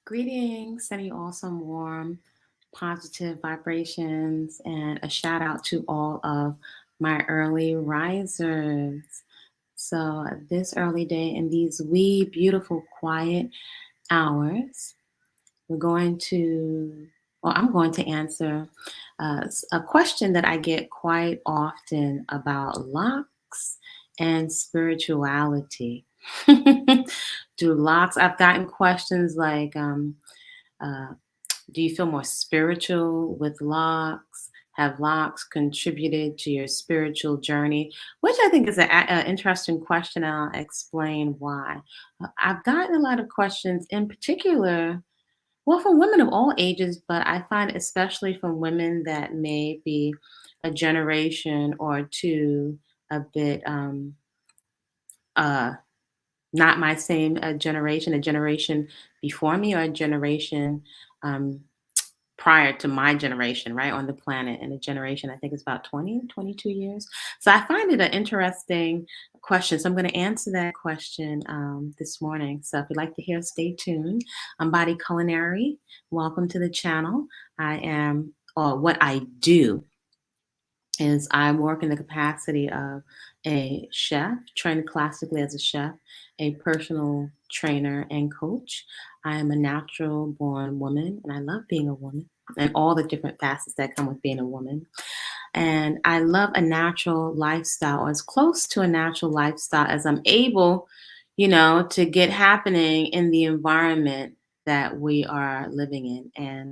Greetings, sending you all some warm, positive vibrations, and a shout out to all of my early risers. So, this early day in these wee, beautiful, quiet hours, we're going to, well, I'm going to answer a question that I get quite often about locks and spirituality. Do locks, I've gotten questions like, uh, do you feel more spiritual with locks? Have locks contributed to your spiritual journey? Which I think is an interesting question, and I'll explain why. I've gotten a lot of questions, in particular, well, from women of all ages, but I find especially from women that may be a generation or two a bit uh, not my same a generation before me, or a generation um, prior to my generation, right, on the planet. And a generation, I think, is about 20, 22 years. So I find it an interesting question. So I'm going to answer that question this morning. So if you'd like to hear, stay tuned. I'm Body-Culinary. Welcome to the channel. I am, or what I do is I work in the capacity of a chef, trained classically as a chef, a personal trainer and coach. I am a natural born woman, and I love being a woman and all the different facets that come with being a woman. And I love a natural lifestyle, or as close to a natural lifestyle as I'm able, to get happening in the environment that we are living in.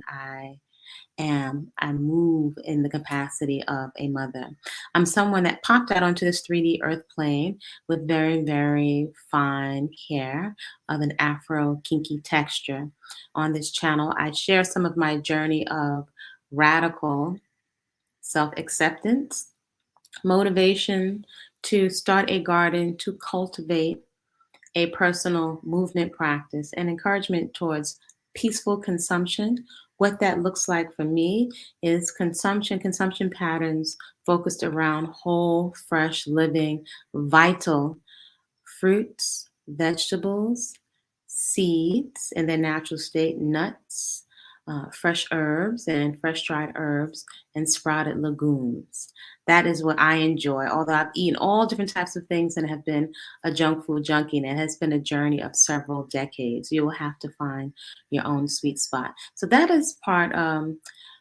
And I move in the capacity of a mother. I'm someone that popped out onto this 3D earth plane with very, very fine hair of an afro kinky texture. On this channel, I share some of my journey of radical self acceptance, motivation to start a garden, to cultivate a personal movement practice, and encouragement towards peaceful consumption. What that looks like for me is consumption patterns focused around whole, fresh, living, vital fruits, vegetables, seeds in their natural state, nuts, fresh herbs and fresh dried herbs, and sprouted legumes. That is what I enjoy. Although I've eaten all different types of things and have been a junk food junkie, and it has been a journey of several decades. You will have to find your own sweet spot. So that is part.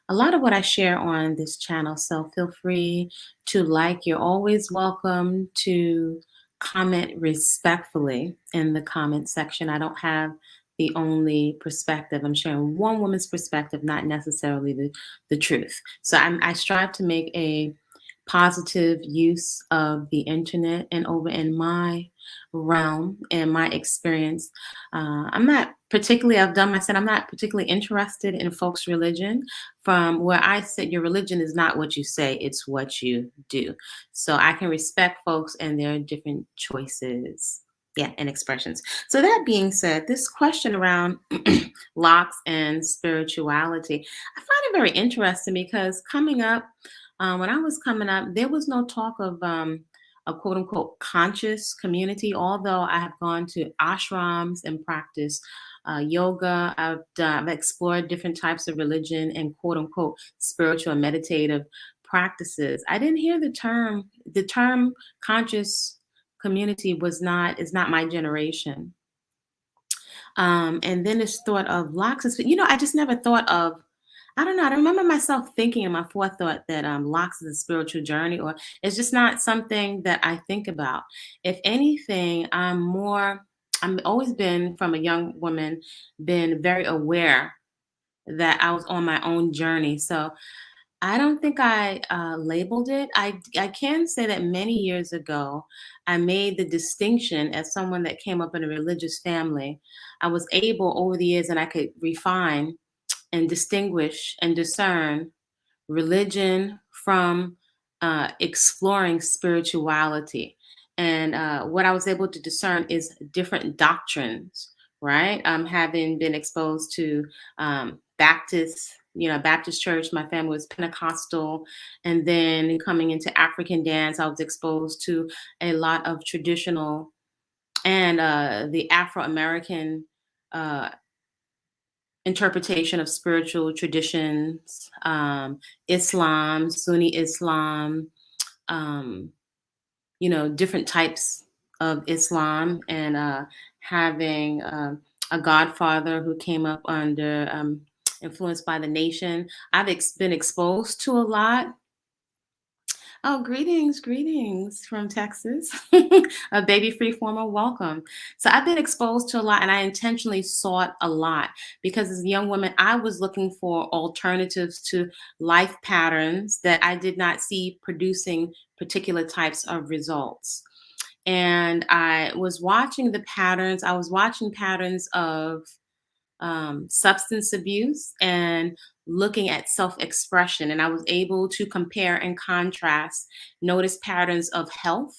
A lot of what I share on this channel. So feel free to like. You're always welcome to comment respectfully in the comment section. I don't have the only perspective. I'm sharing one woman's perspective, not necessarily the truth. So I strive to make a positive use of the internet, and over in my realm and my experience, I'm not particularly, I said, I'm not particularly interested in folks' religion. From where I sit, your religion is not what you say, it's what you do. So I can respect folks and their different choices. Yeah, and expressions. So that being said, this question around locks and spirituality, I find it very interesting because when I was coming up, there was no talk of a quote unquote conscious community. Although I have gone to ashrams and practiced yoga, I've explored different types of religion and quote unquote spiritual and meditative practices. I didn't hear the term conscious community is not my generation. And then this thought of locks, I just never thought of, I don't know. I don't remember myself thinking in my forethought that locks is a spiritual journey, or it's just not something that I think about. If anything, I'm always been from a young woman, been very aware that I was on my own journey. So I don't think I labeled it. I can say that many years ago, I made the distinction as someone that came up in a religious family. I was able over the years, and I could refine and distinguish and discern religion from exploring spirituality. And what I was able to discern is different doctrines, right? Having been exposed to Baptist church, my family was Pentecostal. And then coming into African dance, I was exposed to a lot of traditional and the Afro American. Uh, interpretation of spiritual traditions, Islam, Sunni Islam, um, different types of Islam, and having a godfather who came up under influenced by the nation. Been exposed to a lot. Oh, greetings, greetings from Texas. A baby free former, welcome. So I've been exposed to a lot, and I intentionally sought a lot because as a young woman, I was looking for alternatives to life patterns that I did not see producing particular types of results. And I was watching the patterns, I was watching patterns of substance abuse and looking at self expression. And I was able to compare and contrast, notice patterns of health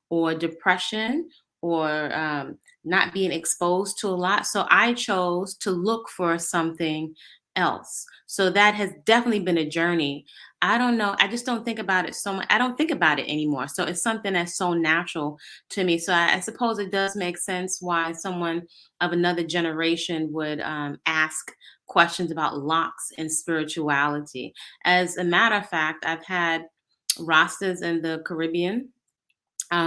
or depression or not being exposed to a lot. So I chose to look for something else. So that has definitely been a journey. I don't know. I just don't think about it so much. I don't think about it anymore. So it's something that's so natural to me. So I suppose it does make sense why someone of another generation would ask questions about locks and spirituality. As a matter of fact, I've had Rastas in the Caribbean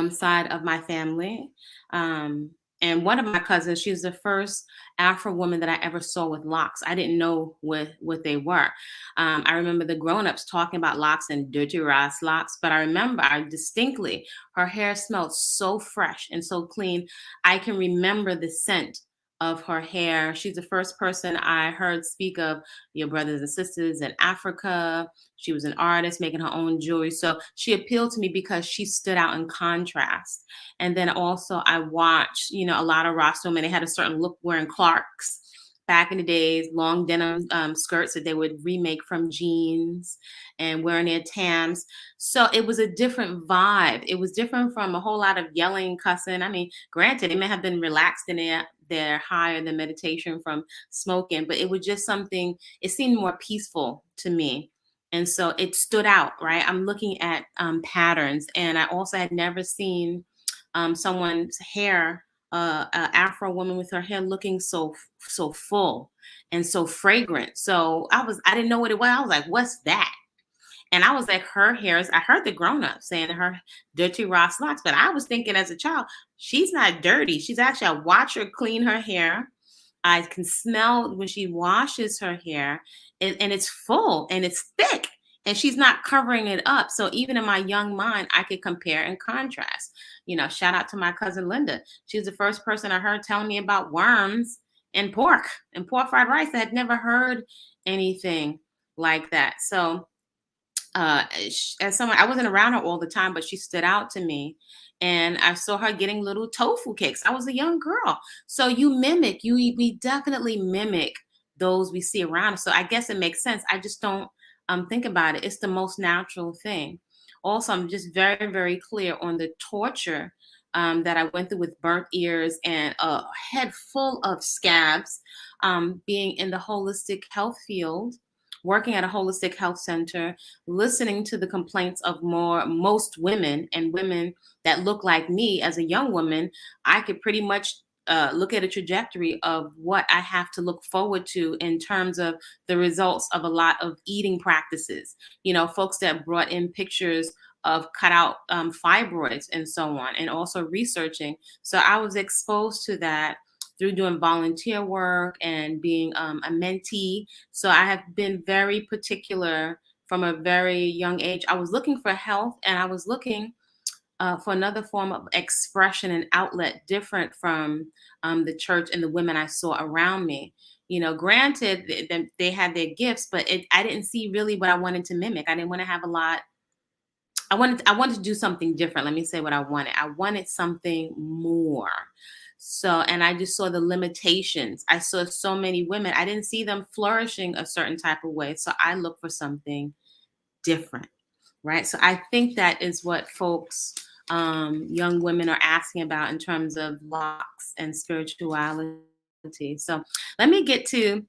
side of my family. Um, and one of my cousins, she was the first Afro woman that I ever saw with locks. I didn't know what they were. I remember the grown-ups talking about locks and dirty Ras locks, but I distinctly, her hair smelled so fresh and so clean. I can remember the scent of her hair. She's the first person I heard speak of your brothers and sisters in Africa. She was an artist making her own jewelry. So she appealed to me because she stood out in contrast. And then also I watched, a lot of Rasta women, they had a certain look wearing Clarks back in the days, long denim skirts that they would remake from jeans and wearing their tams. So it was a different vibe. It was different from a whole lot of yelling, cussing. I mean, granted, it may have been relaxed in their high or the meditation from smoking, but it was just something, it seemed more peaceful to me. And so it stood out, right? I'm looking at patterns, and I also had never seen someone's hair, a Afro woman with her hair looking so full and so fragrant. So I didn't know what it was. I was like, "What's that?" And I was like, "Her hair is." I heard the grown up saying her dirty Ross locks, but I was thinking as a child, she's not dirty. She's actually, I watch her clean her hair. I can smell when she washes her hair, and it's full and it's thick, and she's not covering it up. So even in my young mind, I could compare and contrast. Shout out to my cousin Linda. She was the first person I heard telling me about worms and pork fried rice. I had never heard anything like that. So as someone, I wasn't around her all the time, but she stood out to me. And I saw her getting little tofu cakes. I was a young girl. So we definitely mimic those we see around us. So I guess it makes sense. I just don't think about it. It's the most natural thing. Also, I'm just very, very clear on the torture that I went through with burnt ears and a head full of scabs, being in the holistic health field, working at a holistic health center, listening to the complaints of most women and women that look like me as a young woman. I could pretty much look at a trajectory of what I have to look forward to in terms of the results of a lot of eating practices. Folks that brought in pictures of cut out fibroids and so on, and also researching. So I was exposed to that through doing volunteer work and being a mentee. So I have been very particular from a very young age. I was looking for health, and I was looking for another form of expression and outlet different from the church and the women I saw around me. Granted, they had their gifts, but I didn't see really what I wanted to mimic. I didn't want to have a lot. I wanted to do something different. Let me say what I wanted. I wanted something more. So, and I just saw the limitations. I saw so many women. I didn't see them flourishing a certain type of way. So I look for something different, right? So I think that is what folks, young women, are asking about in terms of locks and spirituality. So let me get to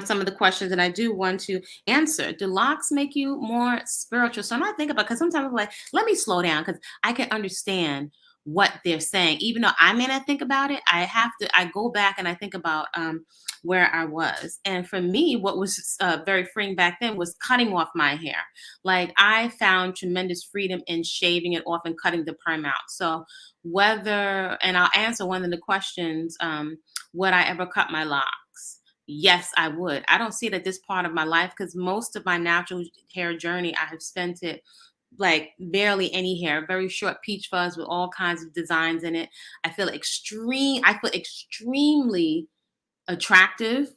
some of the questions, and I do want to answer. Do locks make you more spiritual? So I'm not thinking about, because sometimes I'm like, let me slow down because I can understand what they're saying. Even though I may not think about it, I go back and I think about where I was. And for me, what was very freeing back then was cutting off my hair. Like I found tremendous freedom in shaving it off and cutting the perm out. So and I'll answer one of the questions, would I ever cut my locks? Yes, I would. I don't see it at this part of my life because most of my natural hair journey, I have spent it like barely any hair, very short peach fuzz with all kinds of designs in it. I feel extremely attractive,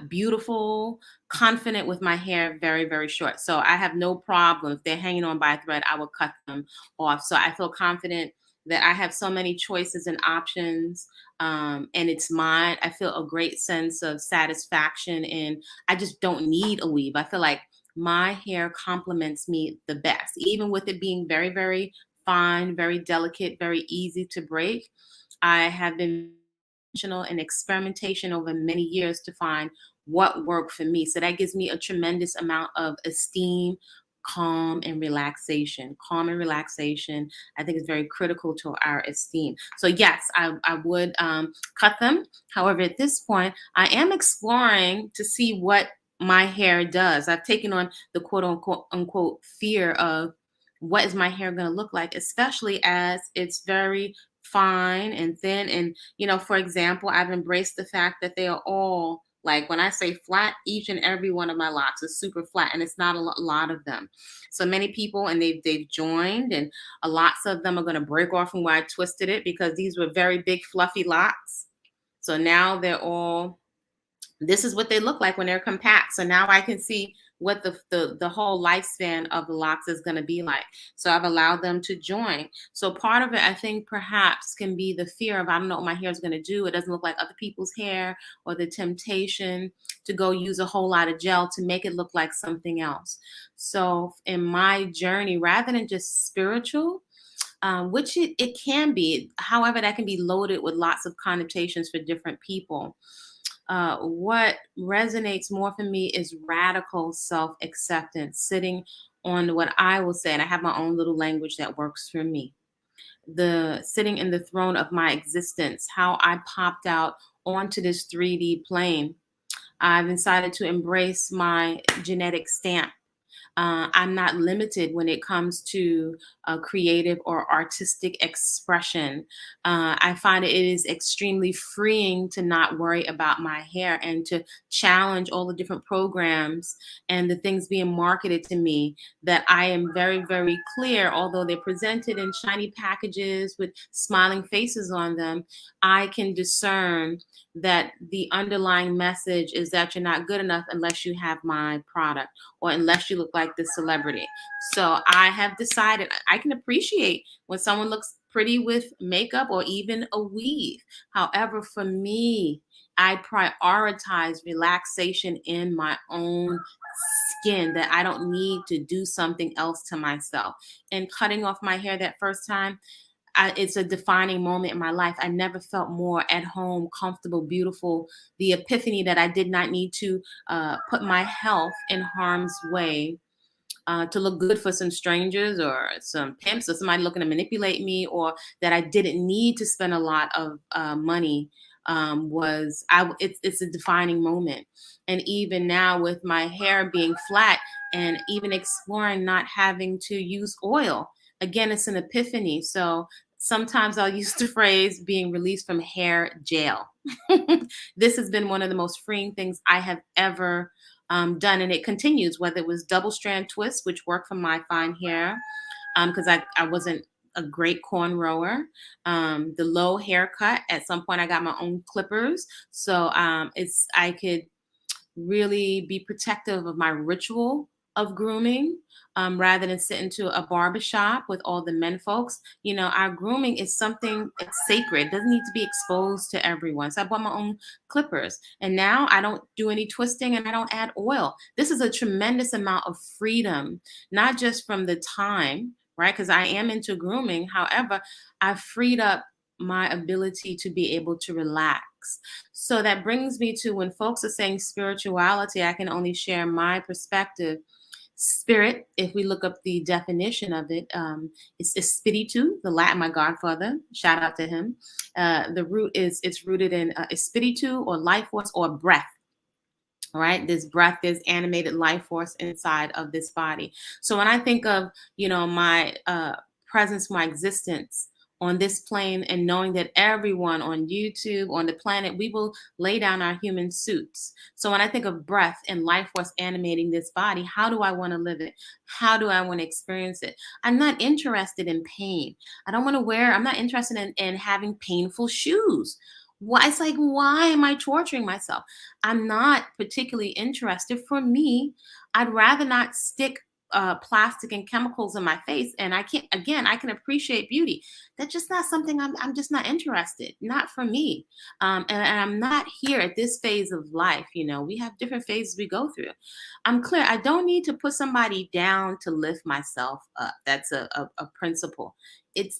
beautiful, confident with my hair very, very short. So I have no problem if they're hanging on by a thread, I will cut them off. So I feel confident that I have so many choices and options, and it's mine. I feel a great sense of satisfaction, and I just don't need a weave. I feel like my hair complements me the best, even with it being very, very fine, very delicate, very easy to break. I have been intentional and experimentation over many years to find what worked for me. So that gives me a tremendous amount of esteem, calm, and relaxation. Calm and relaxation, I think, is very critical to our esteem. So yes, I would cut them. However, at this point, I am exploring to see what my hair does. I've taken on the quote unquote fear of what is my hair going to look like, especially as it's very fine and thin. And, for example, I've embraced the fact that they are all, like, when I say flat, each and every one of my locks is super flat, and it's not a lot of them. So many people, and they've joined, and lots of them are going to break off from where I twisted it because these were very big, fluffy locks. So now this is what they look like when they're compact. So now I can see what the whole lifespan of the locks is going to be like. So I've allowed them to join. So part of it, I think, perhaps can be the fear of, I don't know what my hair is going to do. It doesn't look like other people's hair, or the temptation to go use a whole lot of gel to make it look like something else. So in my journey, rather than just spiritual, which it can be, however, that can be loaded with lots of connotations for different people. What resonates more for me is radical self acceptance, sitting on what I will say, and I have my own little language that works for me. The sitting in the throne of my existence, how I popped out onto this 3D plane. I've decided to embrace my genetic stamp. I'm not limited when it comes to creative or artistic expression. I find it is extremely freeing to not worry about my hair and to challenge all the different programs and the things being marketed to me, that I am very, very clear, although they're presented in shiny packages with smiling faces on them, I can discern that the underlying message is that you're not good enough unless you have my product, or unless you look like this celebrity. So I have decided I can appreciate when someone looks pretty with makeup or even a weave. However, for me, I prioritize relaxation in my own skin, that I don't need to do something else to myself. And cutting off my hair that first time, it's a defining moment in my life. I never felt more at home, comfortable, beautiful. The epiphany that I did not need to put my health in harm's way to look good for some strangers or some pimps or somebody looking to manipulate me, or that I didn't need to spend a lot of money. It's a defining moment. And even now, with my hair being flat and even exploring not having to use oil, again, it's an epiphany. So sometimes I'll use the phrase being released from hair jail. This has been one of the most freeing things I have ever done, and it continues. Whether it was double strand twists, which work for my fine hair, because I wasn't a great cornrower. The low haircut. At some point, I got my own clippers, so I could really be protective of my ritual of grooming, rather than sit into a barbershop with all the men folks. Our grooming is something, it's sacred. It doesn't need to be exposed to everyone. So I bought my own clippers, and now I don't do any twisting and I don't add oil. This is a tremendous amount of freedom, not just from the time, right? Because I am into grooming. However, I've freed up my ability to be able to relax. So that brings me to, when folks are saying spirituality, I can only share my perspective. Spirit, if we look up the definition of it, it's espiritu, the Latin, my godfather, shout out to him. The root is, it's rooted in espiritu or life force or breath. All right, this breath, this animated life force inside of this body. So when I think of, my presence, my existence on this plane, and knowing that everyone on YouTube, on the planet, we will lay down our human suits. So when I think of breath and life force animating this body, how do I want to live it? How do I want to experience it? I'm not interested in pain. I'm not interested in having painful shoes. Why? It's like, why am I torturing myself? I'm not particularly interested. For me, I'd rather not stick plastic and chemicals in my face. And I can't, again, I can appreciate beauty. That's just not something I'm just not interested. Not for me. And I'm not here at this phase of life. We have different phases we go through. I'm clear. I don't need to put somebody down to lift myself up. That's a principle.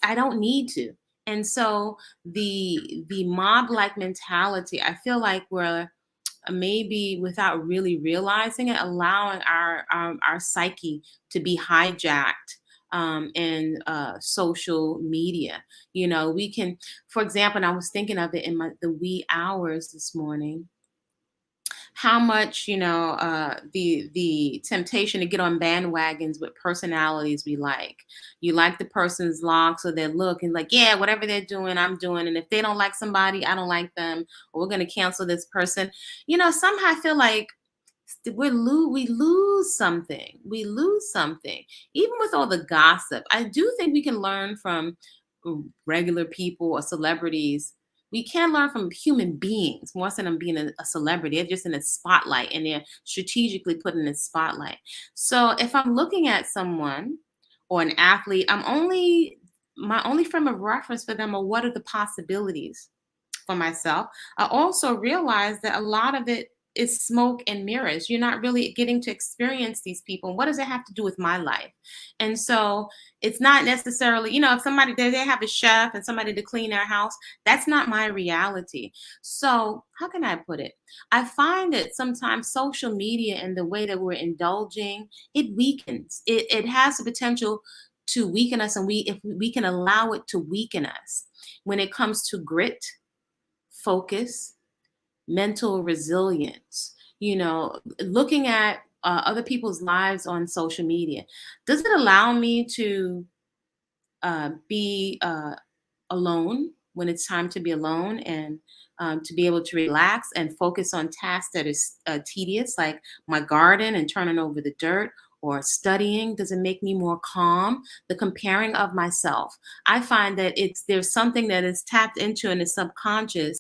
I don't need to. And so the mob like mentality, I feel like we're maybe without really realizing it, allowing our psyche to be hijacked in social media. We can, for example, and I was thinking of it in the wee hours this morning, how much the temptation to get on bandwagons with personalities we like. You like the person's locks or their look, and like, yeah, whatever they're doing, I'm doing. And if they don't like somebody, I don't like them, or we're going to cancel this person. Somehow I feel like we lose something. We lose something. Even with all the gossip, I do think we can learn from regular people or celebrities. We can learn from human beings more so than them being a celebrity. They're just in a spotlight, and they're strategically put in a spotlight. So if I'm looking at someone or an athlete, my only frame of reference for them are what are the possibilities for myself. I also realize that a lot of it is smoke and mirrors. You're not really getting to experience these people. What does it have to do with my life? And so it's not necessarily, if somebody they have a chef and somebody to clean their house, that's not my reality. So how can I put it? I find that sometimes social media and the way that we're indulging, it weakens. It has the potential to weaken us, and if we can allow it to weaken us when it comes to grit, focus, mental resilience, looking at other people's lives on social media. Does it allow me to be alone when it's time to be alone, and to be able to relax and focus on tasks that is tedious, like my garden and turning over the dirt, or studying? Does it make me more calm? The comparing of myself. I find that there's something that is tapped into in the subconscious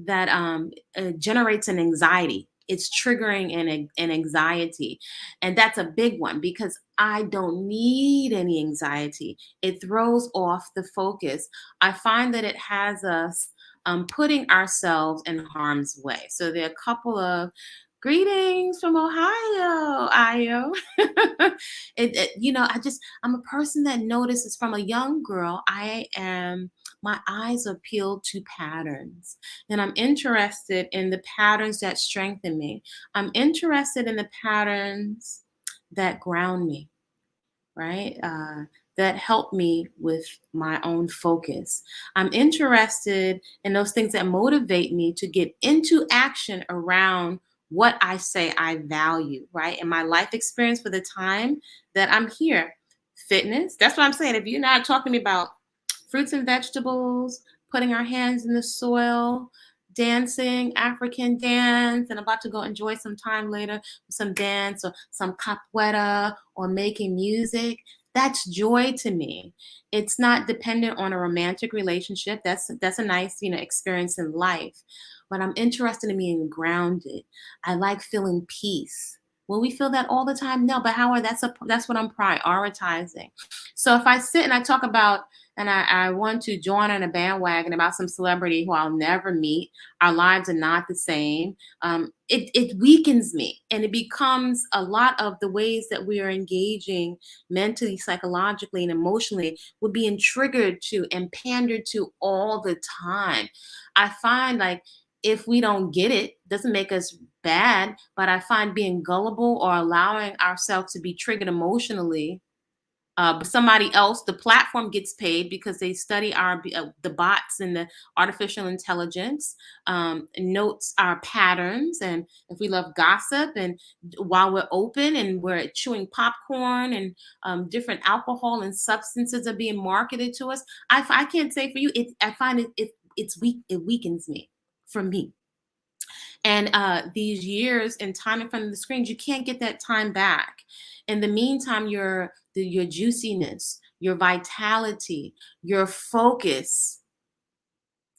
that generates an anxiety. It's triggering an anxiety. And that's a big one because I don't need any anxiety. It throws off the focus. I find that it has us putting ourselves in harm's way. So there are a couple of greetings from Ohio, Io. I'm a person that notices from a young girl, my eyes are peeled to patterns. And I'm interested in the patterns that strengthen me. I'm interested in the patterns that ground me, right? That help me with my own focus. I'm interested in those things that motivate me to get into action around what I say I value, right? In my life experience for the time that I'm here. Fitness, that's what I'm saying. If you're not talking to me about fruits and vegetables, putting our hands in the soil, dancing, African dance, and about to go enjoy some time later with some dance or some capoeira or making music. That's joy to me. It's not dependent on a romantic relationship. That's a nice, experience in life. But I'm interested in being grounded. I like feeling peace. Will we feel that all the time? No, but however, that's what I'm prioritizing. So if I sit and I talk about, and I want to join on a bandwagon about some celebrity who I'll never meet, our lives are not the same. It weakens me, and it becomes a lot of the ways that we are engaging mentally, psychologically, and emotionally. We're being triggered to and pandered to all the time. I find like if we don't get it, doesn't make us bad, but I find being gullible or allowing ourselves to be triggered emotionally, but somebody else, the platform gets paid because they study the bots and the artificial intelligence, notes our patterns, and if we love gossip, and while we're open and we're chewing popcorn, and different alcohol and substances are being marketed to us, I can't say for you. I find it's weak. It weakens me. For me, and these years and time in front of the screens, you can't get that time back. In the meantime, your juiciness, your vitality, your focus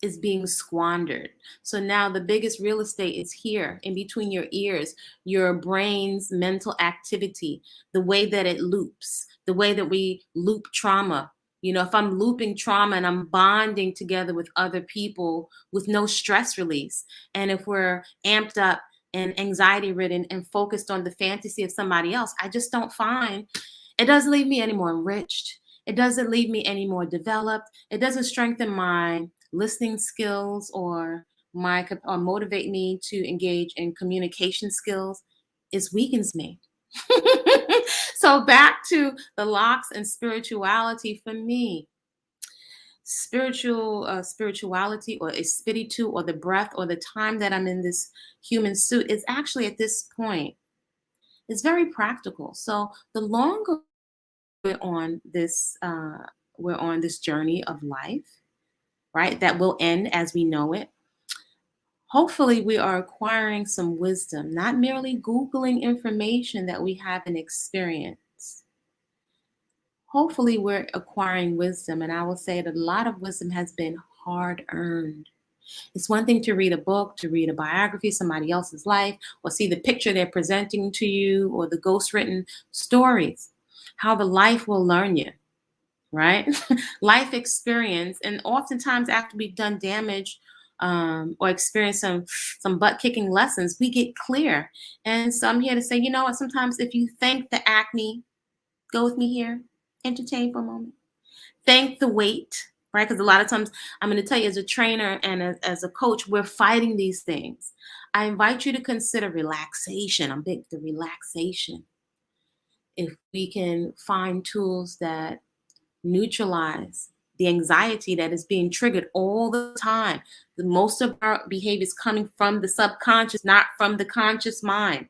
is being squandered. So now the biggest real estate is here in between your ears, your brain's mental activity, the way that it loops, the way that we loop trauma. You know, if I'm looping trauma and I'm bonding together with other people with no stress release, and if we're amped up and anxiety ridden and focused on the fantasy of somebody else, I just don't find it doesn't leave me any more enriched. It doesn't leave me any more developed. It doesn't strengthen my listening skills or or motivate me to engage in communication skills. It weakens me. So back to the locks and spirituality. For me, spirituality, or espiritu, or the breath, or the time that I'm in this human suit, is actually at this point, it's very practical. So the longer we're on this journey of life, right, that will end as we know it, hopefully we are acquiring some wisdom, not merely Googling information that we haven't experienced. Hopefully we're acquiring wisdom, and I will say that a lot of wisdom has been hard earned. It's one thing to read a book, to read a biography of somebody else's life, or see the picture they're presenting to you, or the ghost written stories. However, life will learn you, right? Life experience, and oftentimes after we've done damage, or experience some butt kicking lessons, we get clear. And so I'm here to say, you know what? Sometimes if you thank the acne, go with me here, entertain for a moment. Thank the weight, right? Because a lot of times, I'm going to tell you, as a trainer and as a coach, we're fighting these things. I invite you to consider relaxation. I'm big to relaxation. If we can find tools that neutralize the anxiety that is being triggered all the time. The most of our behavior is coming from the subconscious, not from the conscious mind.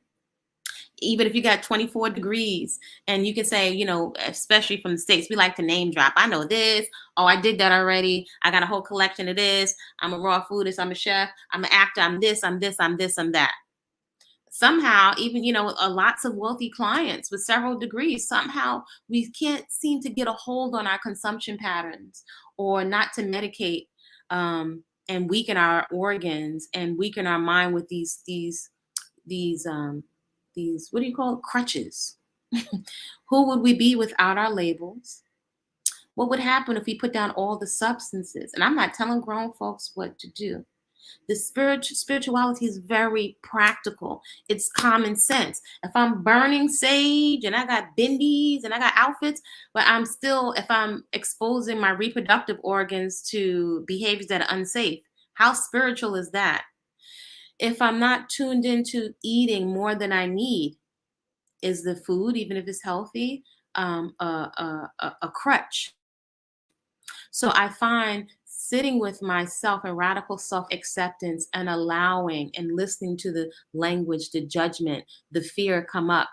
Even if you got 24 degrees, and you can say, you know, especially from the States, we like to name drop. I know this. Oh, I did that already. I got a whole collection of this. I'm a raw foodist. I'm a chef. I'm an actor. I'm this. I'm this. I'm this. I'm that. Somehow, even, you know, lots of wealthy clients with several degrees, somehow we can't seem to get a hold on our consumption patterns, or not to medicate, and weaken our organs and weaken our mind with these what do you call it, crutches. Who would we be without our labels? What would happen if we put down all the substances? And I'm not telling grown folks what to do. The spirituality is very practical. It's common sense. If I'm burning sage and I got bindis and I got outfits, but if I'm exposing my reproductive organs to behaviors that are unsafe, how spiritual is that? If I'm not tuned into eating more than I need, is the food, even if it's healthy, a crutch? So I find sitting with myself in radical self acceptance, and allowing and listening to the language, the judgment, the fear come up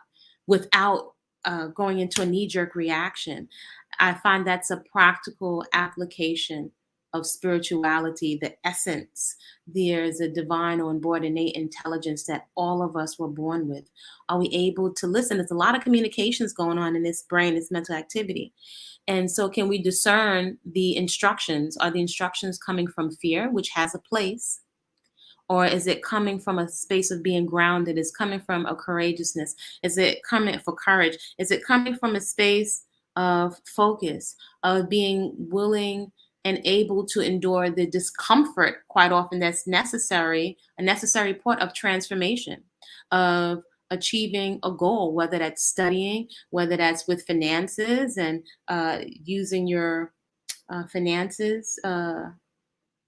without going into a knee jerk reaction. I find that's a practical application of spirituality, the essence. There's a divine or inborn innate intelligence that all of us were born with. Are we able to listen? There's a lot of communications going on in this brain, this mental activity. And so, can we discern the instructions? Are the instructions coming from fear, which has a place? Or is it coming from a space of being grounded? Is coming from a courageousness? Is it coming for courage? Is it coming from a space of focus, of being willing and able to endure the discomfort quite often that's necessary, a necessary part of transformation, of achieving a goal, whether that's studying, whether that's with finances, and using your finances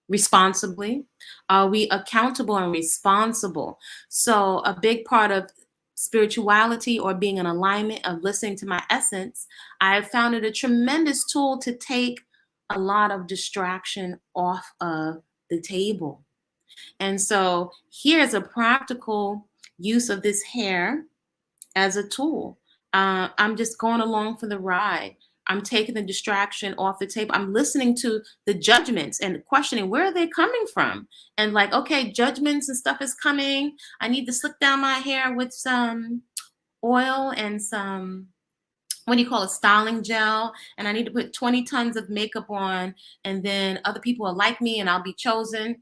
responsibly? Are we accountable and responsible? So, a big part of spirituality or being in alignment of listening to my essence, I have found it a tremendous tool to take a lot of distraction off of the table. And so, here's a practical use of this hair as a tool. I'm just going along for the ride. I'm taking the distraction off the table. I'm listening to the judgments and questioning where are they coming from? And like, okay, judgments and stuff is coming. I need to slick down my hair with some oil and some, what do you call it, styling gel. And I need to put 20 tons of makeup on. And then other people will like me and I'll be chosen.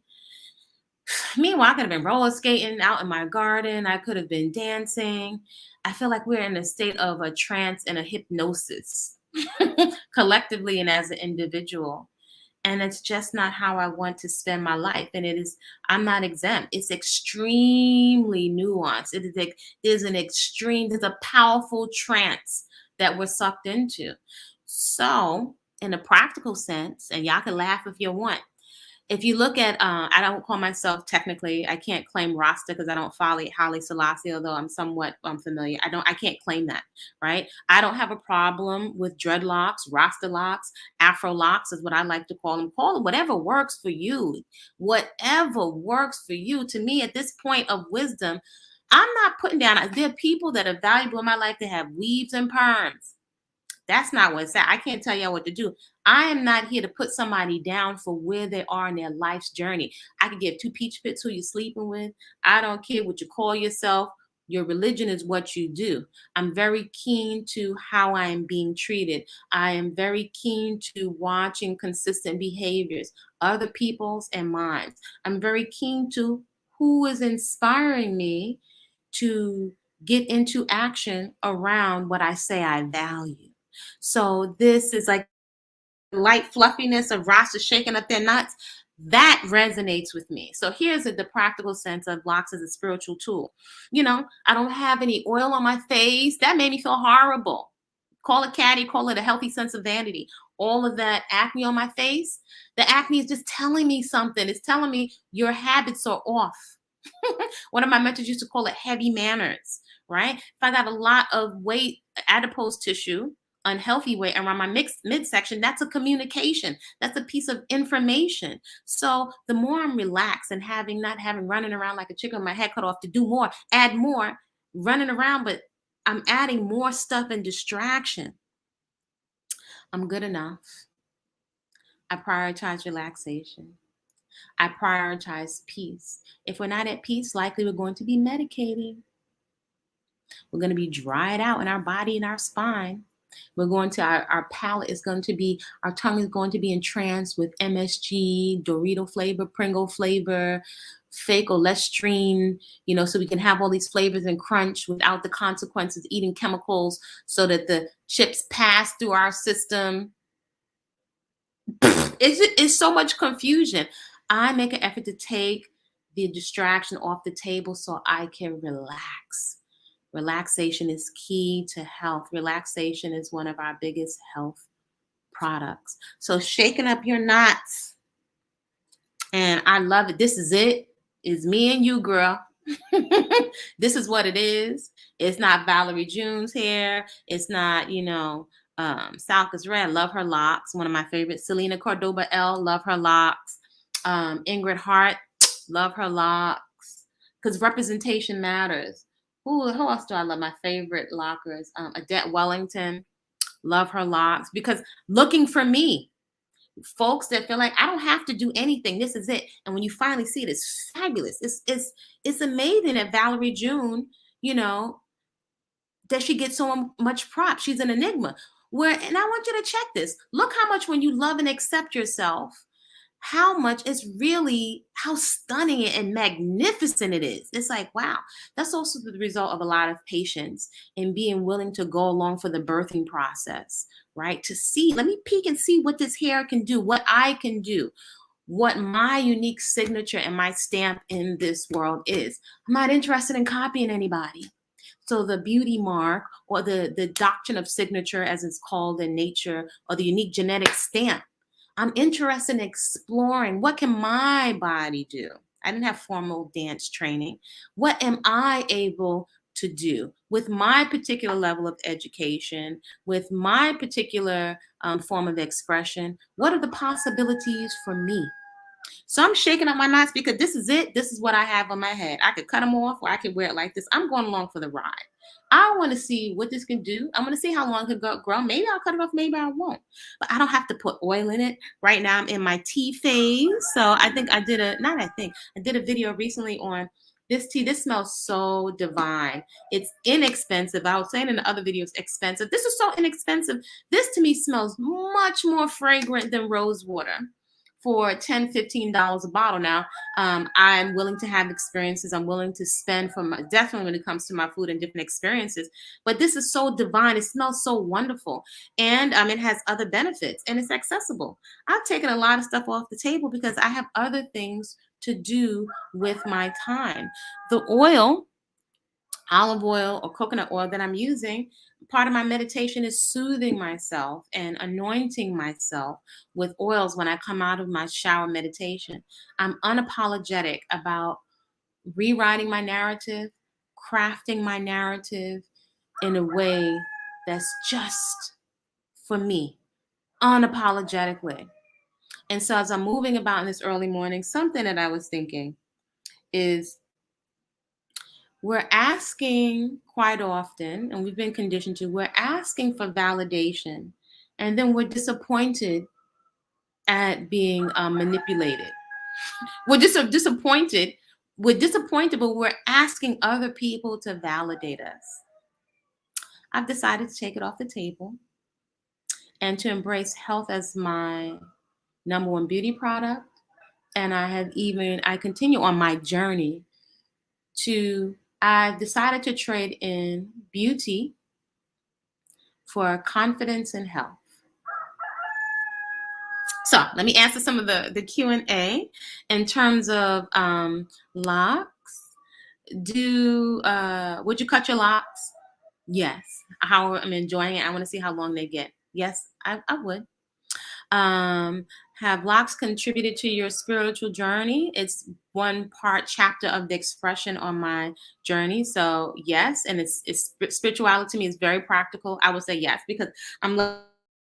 Meanwhile, I could have been roller skating out in my garden. I could have been dancing. I feel like we're in a state of a trance and a hypnosis collectively and as an individual. And it's just not how I want to spend my life. And it is, I'm not exempt. It's extremely nuanced. There's an extreme, there's a powerful trance that we're sucked into. So, in a practical sense, and y'all can laugh if you want, if you look at, I don't call myself technically, I can't claim Rasta because I don't follow Haile Selassie, although I'm somewhat familiar. I can't claim that, right? I don't have a problem with dreadlocks, Rasta locks, Afro locks is what I like to call them. Call them whatever works for you. Whatever works for you. To me, at this point of wisdom, I'm not putting down, there are people that are valuable in my life that have weaves and perms. That's not what's at. I can't tell y'all what to do. I am not here to put somebody down for where they are in their life's journey. I could give two peach pits who you're sleeping with. I don't care what you call yourself. Your religion is what you do. I'm very keen to how I am being treated. I am very keen to watching consistent behaviors, other people's and mine. I'm very keen to who is inspiring me to get into action around what I say I value. So this is like light fluffiness of Rasta shaking up their nuts. That resonates with me. So here's the practical sense of locks as a spiritual tool. I don't have any oil on my face. That made me feel horrible. Call it catty, call it a healthy sense of vanity. All of that acne on my face, the acne is just telling me something. It's telling me your habits are off. One of my mentors used to call it heavy manners, right? If I got a lot of weight, adipose tissue, unhealthy weight around my midsection, that's a communication. That's a piece of information. So the more I'm relaxed and not having running around like a chicken with my head cut off to do more, add more, running around, but I'm adding more stuff and distraction. I'm good enough. I prioritize relaxation. I prioritize peace. If we're not at peace, likely we're going to be medicating. We're going to be dried out in our body and our spine. We're going to, our palate is going to be, our tongue is going to be entranced with MSG, Dorito flavor, Pringle flavor, fake or less stream, so we can have all these flavors and crunch without the consequences, eating chemicals so that the chips pass through our system. It's so much confusion. I make an effort to take the distraction off the table so I can relax. Relaxation is key to health. Relaxation is one of our biggest health products. So shaking up your knots, and I love it. This is it. It's me and you, girl. This is what it is. It's not Valerie June's hair. It's not, Salka's Red. Love her locks. One of my favorites. Selena Cordoba L. Love her locks. Ingrid Hart. Love her locks. Because representation matters. Who else do I love? My favorite lockers. Adette Wellington. Love her locks. Because looking for me. Folks that feel like I don't have to do anything. This is it. And when you finally see it, it's fabulous. It's amazing that Valerie June, that she gets so much prop. She's an enigma. And I want you to check this. Look how much when you love and accept yourself, how much how stunning and magnificent it is. It's like, wow. That's also the result of a lot of patience and being willing to go along for the birthing process, right? To see, let me peek and see what this hair can do, what I can do, what my unique signature and my stamp in this world is. I'm not interested in copying anybody. So the beauty mark or the doctrine of signature, as it's called in nature, or the unique genetic stamp, I'm interested in exploring what can my body do. I didn't have formal dance training. What am I able to do with my particular level of education, with my particular form of expression? What are the possibilities for me? So I'm shaking up my knots because this is it. This is what I have on my head. I could cut them off or I could wear it like this. I'm going along for the ride. I want to see what this can do. I want to see how long it could grow. Maybe I'll cut it off. Maybe I won't. But I don't have to put oil in it. Right now I'm in my tea phase. So I think I did a, not I think, I did a video recently on this tea. This smells so divine. It's inexpensive. I was saying in the other videos, expensive. This is so inexpensive. This to me smells much more fragrant than rose water for $10, $15 a bottle. Now, I'm willing to have experiences. I'm willing to spend for my, definitely when it comes to my food and different experiences. But this is so divine. It smells so wonderful. And it has other benefits and it's accessible. I've taken a lot of stuff off the table because I have other things to do with my time. The oil, olive oil or coconut oil that I'm using, part of my meditation is soothing myself and anointing myself with oils when I come out of my shower meditation. I'm unapologetic about rewriting my narrative, crafting my narrative in a way that's just for me, unapologetically. And so as I'm moving about in this early morning, something that I was thinking is we're asking quite often, and we've been conditioned to, we're asking for validation, and then we're disappointed at being manipulated. We're just disappointed. We're disappointed, but we're asking other people to validate us. I've decided to take it off the table and to embrace health as my number one beauty product. And I continue on my journey I've decided to trade in beauty for confidence and health. So let me answer some of the Q&A in terms of locks. Would you cut your locks? Yes. How I'm enjoying it. I want to see how long they get. Yes, I would. Have locks contributed to your spiritual journey? It's one part chapter of the expression on my journey. So yes, and it's spirituality to me is very practical. I would say yes because I'm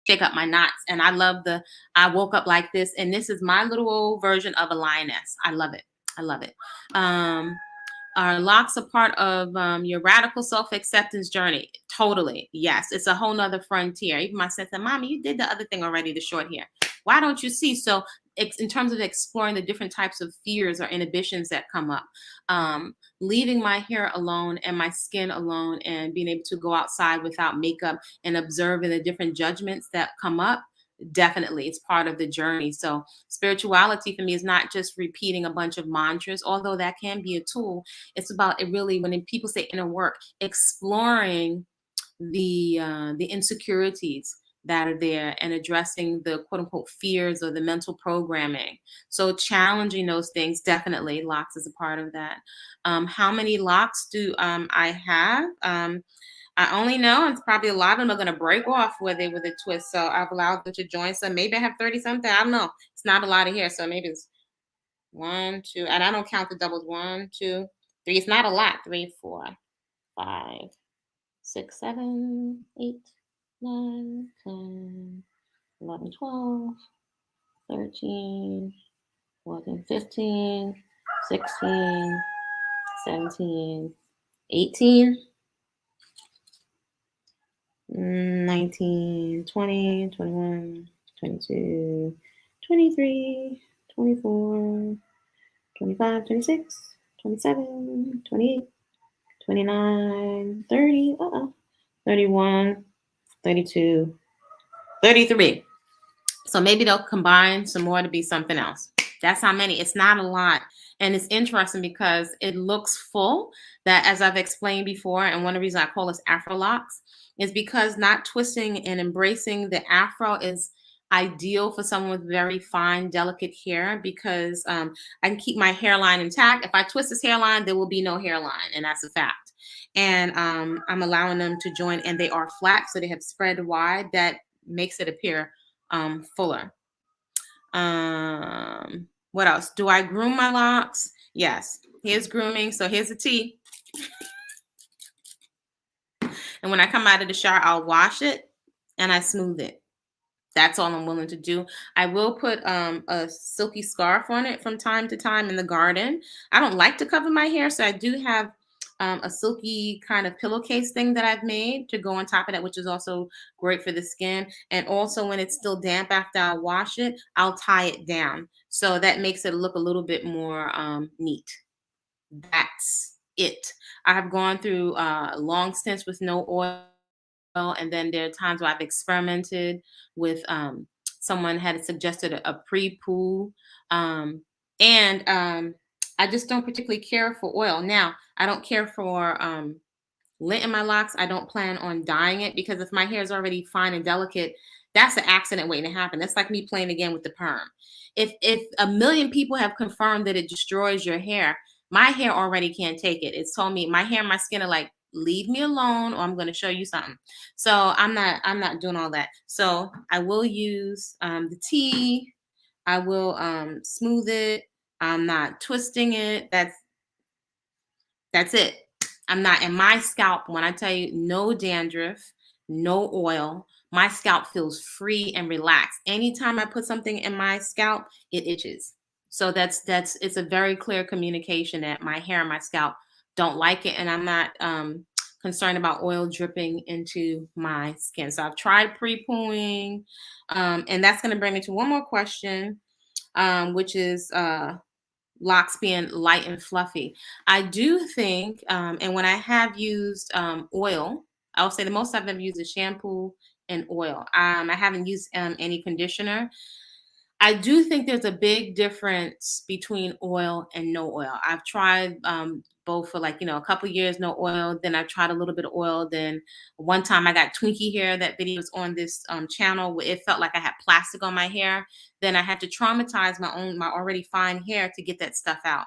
shake up my knots and I woke up like this and this is my little old version of a lioness. I love it. I love it. Are locks a part of your radical self-acceptance journey? Totally. Yes. It's a whole nother frontier. Even my son said, Mommy, you did the other thing already, the short hair. Why don't you see? So in terms of exploring the different types of fears or inhibitions that come up, leaving my hair alone and my skin alone and being able to go outside without makeup and observing the different judgments that come up, definitely it's part of the journey. So spirituality for me is not just repeating a bunch of mantras, although that can be a tool. It's about it really, when people say inner work, exploring the insecurities that are there and addressing the quote unquote fears or the mental programming. So challenging those things, definitely locks is a part of that. How many locks do I have? I only know it's probably a lot of them are going to break off with a twist. So I've allowed them to join. So maybe I have 30 something. I don't know. It's not a lot of hair. So maybe it's 1, 2, and I don't count the doubles. 1, 2, 3. It's not a lot. 3, 4, 5, 6, 7, 8, 9, 10, 11, 12, 13, 14, 15, 16, 17, 18. 19, 20, 21, 22, 23, 24, 25, 26, 27, 28, 29, 30, 31, 32, 33. So maybe they'll combine some more to be something else. That's how many. It's not a lot. And it's interesting because it looks full, that as I've explained before, and one of the reasons I call this Afro locks is because not twisting and embracing the Afro is ideal for someone with very fine, delicate hair because I can keep my hairline intact. If I twist this hairline, there will be no hairline, and that's a fact. And I'm allowing them to join, and they are flat, so they have spread wide. That makes it appear fuller. What else? Do I groom my locks? Yes. Here's grooming. So here's the tea. And when I come out of the shower, I'll wash it and I smooth it. That's all I'm willing to do. I will put a silky scarf on it from time to time in the garden. I don't like to cover my hair, so I do have a silky kind of pillowcase thing that I've made to go on top of that, which is also great for the skin. And also, when it's still damp after I wash it, I'll tie it down. So that makes it look a little bit more neat. That's it. I have gone through long stints with no oil, and then there are times where I've experimented with someone had suggested a pre-poo, um, and I just don't particularly care for oil. Now, I don't care for lint in my locks. I don't plan on dyeing it because if my hair is already fine and delicate, that's an accident waiting to happen. That's like me playing again with the perm. If a million people have confirmed that it destroys your hair, my hair already can't take it. It's told me my hair and my skin are like, leave me alone or I'm going to show you something. So I'm not doing all that. So I will use the tea. I will smooth it. I'm not twisting it. That's it. I'm not, and my scalp, when I tell you no dandruff, no oil, my scalp feels free and relaxed. Anytime I put something in my scalp, it itches. So that's it's a very clear communication that my hair and my scalp don't like it, and I'm not concerned about oil dripping into my skin. So I've tried pre-pooing, and that's going to bring me to one more question, which is locks being light and fluffy. I do think, and when I have used oil, I'll say the most I've ever used is shampoo and oil. I haven't used any conditioner. I do think there's a big difference between oil and no oil. I've tried both for like, a couple years, no oil. Then I tried a little bit of oil. Then one time I got Twinkie hair. That video was on this channel where it felt like I had plastic on my hair. Then I had to traumatize my already fine hair to get that stuff out.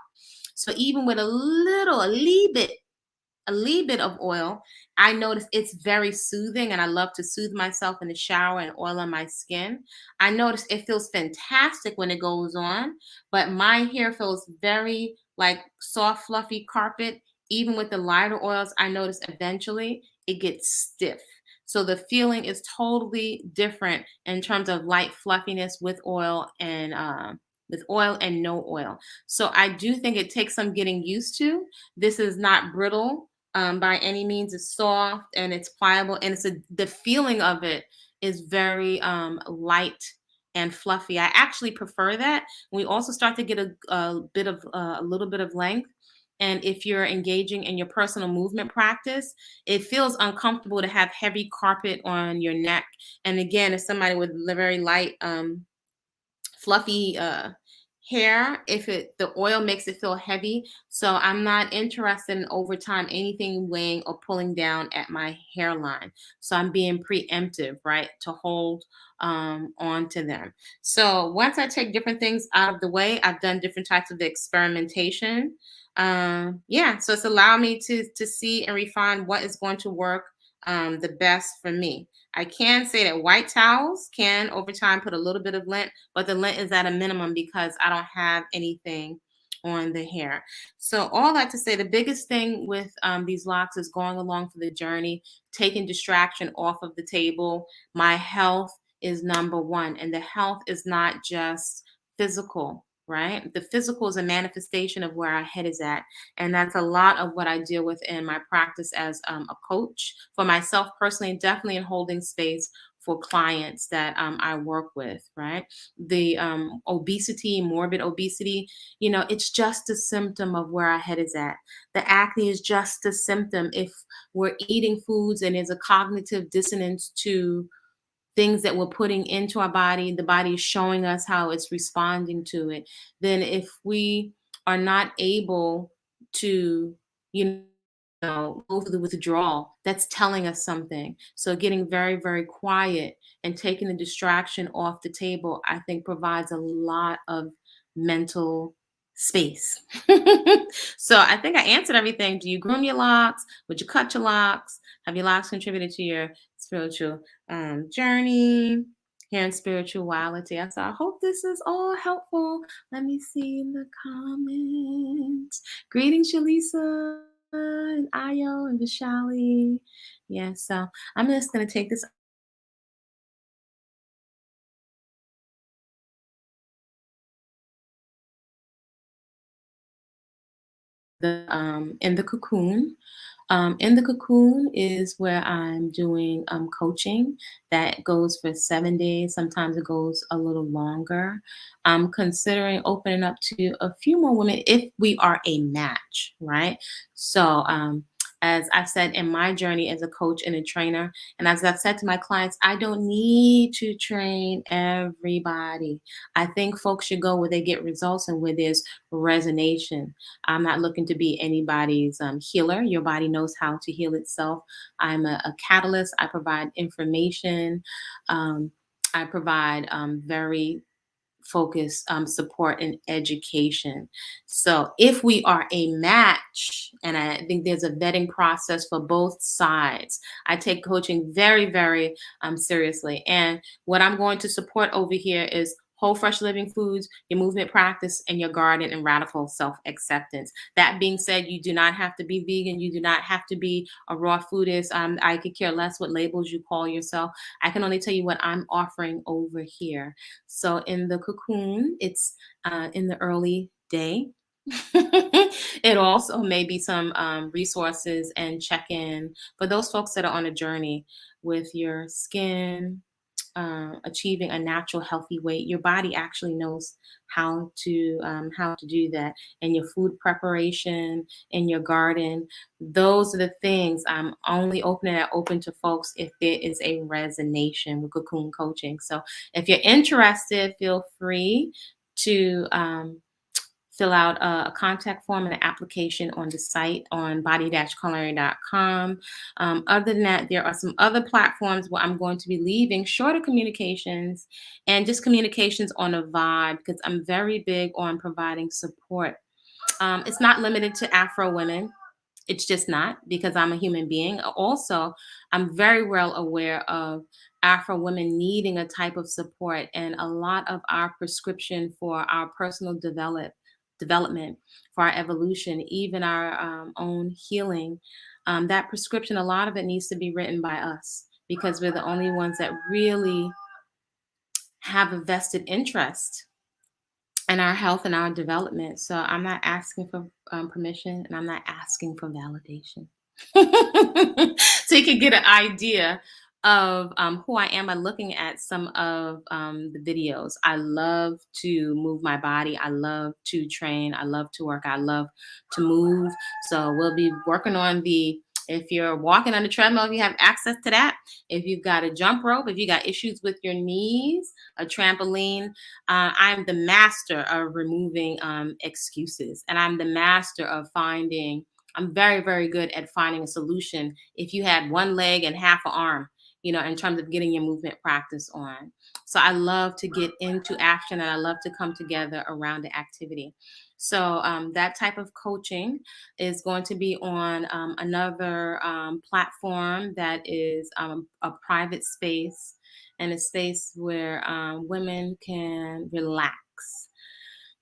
So even with a little bit of oil, I notice it's very soothing, and I love to soothe myself in the shower and oil on my skin. I notice it feels fantastic when it goes on, but my hair feels very like soft, fluffy carpet. Even with the lighter oils, I notice eventually it gets stiff. So the feeling is totally different in terms of light fluffiness with oil and no oil. So I do think it takes some getting used to. This is not brittle by any means. It's soft and it's pliable, and the feeling of it is very light and fluffy. I actually prefer that. We also start to get a little bit of length. And if you're engaging in your personal movement practice, it feels uncomfortable to have heavy carpet on your neck. And again, as somebody with very light fluffy hair, if the oil makes it feel heavy. So I'm not interested in over time anything weighing or pulling down at my hairline. So I'm being preemptive, right, to hold on to them. So once I take different things out of the way, I've done different types of experimentation. Yeah, so it's allowed me to see and refine what is going to work the best for me. I can say that white towels can over time put a little bit of lint, but the lint is at a minimum because I don't have anything on the hair. So all that to say, the biggest thing with these locks is going along for the journey, taking distraction off of the table. My health is number one, and the health is not just physical. Right? The physical is a manifestation of where our head is at. And that's a lot of what I deal with in my practice as a coach for myself personally, and definitely in holding space for clients that I work with, right? The morbid obesity, it's just a symptom of where our head is at. The acne is just a symptom. If we're eating foods and there's a cognitive dissonance to things that we're putting into our body, the body is showing us how it's responding to it. Then if we are not able to, you go through the withdrawal, that's telling us something. So getting very, very quiet and taking the distraction off the table, I think provides a lot of mental space. So I think I answered everything. Do you groom your locks? Would you cut your locks? Have your locks contributed to your spiritual journey? here in spirituality. So I hope this is all helpful. Let me see in the comments. Greetings, Shalisa and Ayo and Vishali. Yeah, so I'm just gonna take this in the cocoon. In the cocoon is where I'm doing coaching that goes for 7 days. Sometimes it goes a little longer. I'm considering opening up to a few more women if we are a match, right? So, as I've said in my journey as a coach and a trainer, and as I've said to my clients, I don't need to train everybody. I think folks should go where they get results and where there's resonance. I'm not looking to be anybody's healer. Your body knows how to heal itself. I'm a catalyst. I provide information. Um, I provide very focus, support, and education. So if we are a match, and I think there's a vetting process for both sides, I take coaching very, very seriously. And what I'm going to support over here is whole fresh living foods, your movement practice, and your garden and radical self acceptance. That being said, you do not have to be vegan. You do not have to be a raw foodist. I could care less what labels you call yourself. I can only tell you what I'm offering over here. So in the cocoon, it's in the early day. It also may be some resources and check in for those folks that are on a journey with your skin, achieving a natural healthy weight. Your body actually knows how to do that, and your food preparation in your garden. Those are the things I'm only open to folks if there is a resonance with cocoon coaching. So if you're interested, feel free to fill out a contact form and an application on the site on body-culinary.com. Other than that, there are some other platforms where I'm going to be leaving shorter communications and just communications on a vibe because I'm very big on providing support. It's not limited to Afro women. It's just not because I'm a human being. Also, I'm very well aware of Afro women needing a type of support, and a lot of our prescription for our personal development, for our evolution, even our own healing, that prescription, a lot of it needs to be written by us because we're the only ones that really have a vested interest and our health and our development. So I'm not asking for permission and I'm not asking for validation. So you can get an idea of who I am by looking at some of the videos. I love to move my body. I love to train. I love to work. I love to move. So we'll be working on if you're walking on the treadmill, if you have access to that, if you've got a jump rope, if you got issues with your knees, a trampoline, I'm the master of removing excuses, and I'm the master of finding. I'm very, very good at finding a solution if you had one leg and half an arm, in terms of getting your movement practice on. So I love to get into action and I love to come together around the activity. So that type of coaching is going to be on another platform that is a private space and a space where women can relax.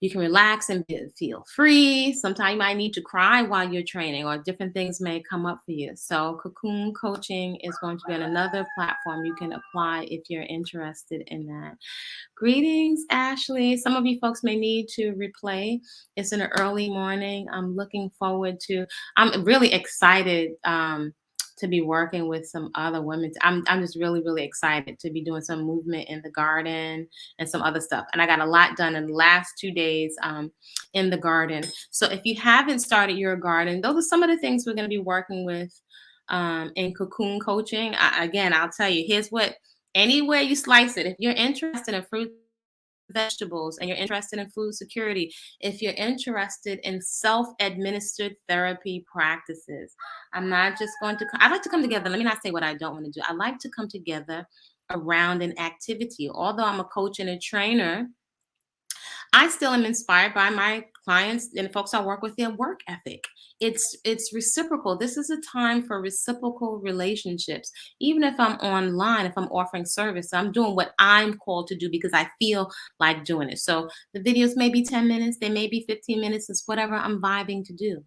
You can relax and feel free. Sometimes you might need to cry while you're training, or different things may come up for you. So, Cocoon Coaching is going to be on another platform you can apply if you're interested in that. Greetings, Ashley. Some of you folks may need to replay. It's in the early morning. I'm really excited to be working with some other women. I'm just really, really excited to be doing some movement in the garden and some other stuff. And I got a lot done in the last 2 days in the garden. So if you haven't started your garden, those are some of the things we're going to be working with in Cocoon Coaching. Again, I'll tell you, here's what anywhere you slice it, if you're interested in fruit, vegetables, and you're interested in food security, if you're interested in self-administered therapy practices, I like to come together. Let me not say what I don't want to do. I like to come together around an activity. Although I'm a coach and a trainer, I still am inspired by my clients and folks I work with, their work ethic. It's reciprocal. This is a time for reciprocal relationships. Even if I'm online, if I'm offering service, I'm doing what I'm called to do because I feel like doing it. So the videos may be 10 minutes, they may be 15 minutes, it's whatever I'm vibing to do.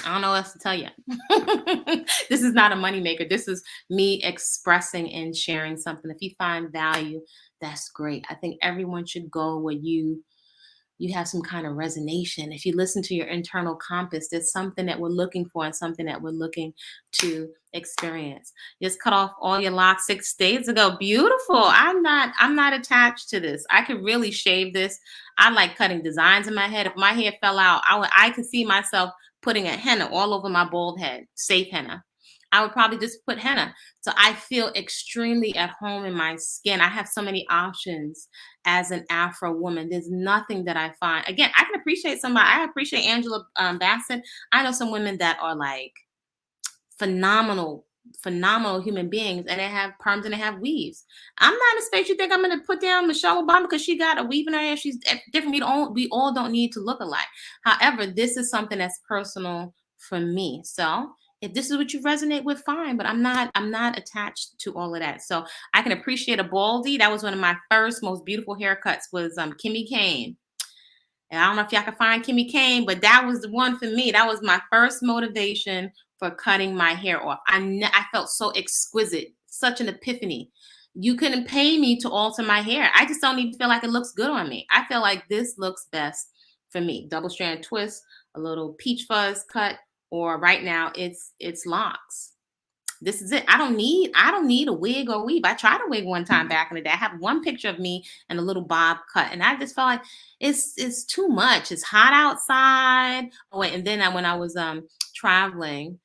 I don't know what else to tell you. This is not a moneymaker. This is me expressing and sharing something. If you find value, that's great. I think everyone should go where you have some kind of resonance. If you listen to your internal compass, there's something that we're looking for and something that we're looking to experience. Just cut off all your locks 6 days ago. Beautiful. I'm not attached to this. I could really shave this. I like cutting designs in my head. If my hair fell out, I could see myself putting a henna all over my bald head, safe henna. I would probably just put henna. So I feel extremely at home in my skin. I have so many options as an Afro woman. There's nothing that I find. Again, I can appreciate somebody. I appreciate Angela Bassett. I know some women that are like phenomenal, phenomenal human beings, and they have perms and they have weaves. I'm not in a space you think I'm going to put down Michelle Obama because she got a weave in her hair. She's different. We all don't need to look alike. However, this is something that's personal for me. So if this is what you resonate with, fine. But I'm not attached to all of that. So I can appreciate a baldy. That was one of my first most beautiful haircuts. Was Kimmy Kane. And I don't know if y'all can find Kimmy Kane, but that was the one for me. That was my first motivation for cutting my hair off. I felt so exquisite, such an epiphany. You couldn't pay me to alter my hair. I just don't even feel like it looks good on me. I feel like this looks best for me. Double strand twist, a little peach fuzz cut, or right now it's locks. This is it. I don't need a wig or weave. I tried a wig one time back in the day. I have one picture of me and a little bob cut, and I just felt like it's too much. It's hot outside. Oh wait, and then when I was traveling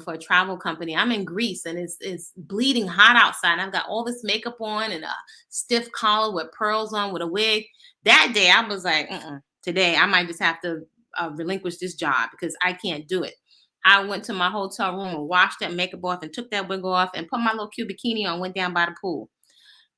for a travel company, I'm in Greece and it's bleeding hot outside. And I've got all this makeup on and a stiff collar with pearls on with a wig. That day I was like, today I might just have to relinquish this job because I can't do it. I went to my hotel room and washed that makeup off and took that wig off and put my little cute bikini on, went down by the pool.